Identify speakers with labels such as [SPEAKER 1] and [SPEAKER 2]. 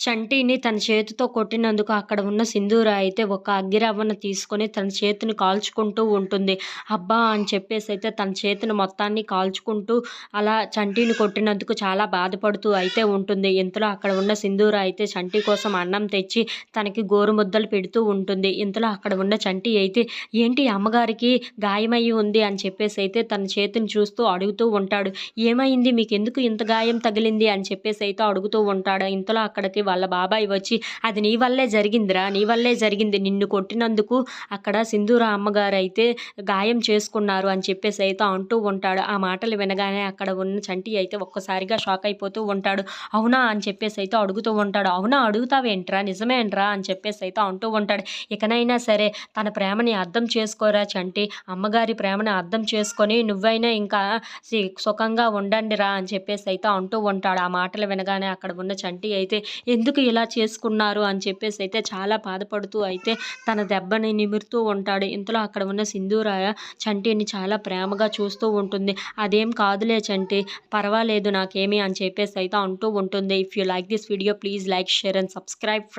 [SPEAKER 1] చంటిని తన చేతితో కొట్టినందుకు అక్కడ ఉన్న సింధూర అయితే ఒక అగ్గిరవ్వను తీసుకొని తన చేతిని కాల్చుకుంటూ ఉంటుంది. అబ్బా! అని చెప్పేసైతే తన చేతిని మొత్తాన్ని కాల్చుకుంటూ అలా చంటిని కొట్టినందుకు చాలా బాధపడుతూ అయితే ఉంటుంది. ఇంతలో అక్కడ ఉన్న సింధూర అయితే చంటి కోసం అన్నం తెచ్చి తనకి గోరుముద్దలు పెడుతూ ఉంటుంది. ఇంతలో అక్కడ ఉన్న చంటి అయితే ఏంటి అమ్మగారికి గాయమయ్యి ఉంది అని చెప్పేసైతే తన చేతిని చూస్తూ అడుగుతూ ఉంటాడు. ఏమైంది? మీకెందుకు ఇంత గాయం తగిలింది? అని చెప్పేసైతే అడుగుతూ ఉంటాడు. ఇంతలో అక్కడికి వాళ్ళ బాబాయ్ వచ్చి అది నీ వల్లే జరిగిందిరా, నీ వల్లే జరిగింది. నిన్ను కొట్టినందుకు అక్కడ సింధూర అమ్మగారైతే గాయం చేసుకున్నారు అని చెప్పేసి అయితే అంటూ ఉంటాడు. ఆ మాటలు వినగానే అక్కడ ఉన్న చంటి అయితే ఒక్కసారిగా షాక్ అయిపోతూ ఉంటాడు. అవునా అని చెప్పేసి అయితే అడుగుతూ ఉంటాడు. అవునా అడుగుతావేంట్రా, నిజమేంట్రా అని చెప్పేసి అయితే అంటూ ఉంటాడు. ఇకనైనా సరే తన ప్రేమని అర్థం చేసుకోరా చంటి, అమ్మగారి ప్రేమని అర్థం చేసుకొని నువ్వైనా ఇంకా సుఖంగా ఉండండిరా అని చెప్పేసి అయితే అంటూ ఉంటాడు. ఆ మాటలు వినగానే అక్కడ ఉన్న చంటి అయితే ఎందుకు ఇలా చేసుకున్నారు అని చెప్పేసి అయితే చాలా బాధపడుతూ అయితే తన దెబ్బని నిమురుతూ ఉంటాడు. ఇంతలో అక్కడ ఉన్న సింధూర చంటిని చాలా ప్రేమగా చూస్తూ ఉంటుంది. అదేం కాదులే చంటి, పర్వాలేదు నాకేమి అని చెప్పేసి అయితే అంటూ ఉంటుంది. If you like this video please like, share and subscribe friends.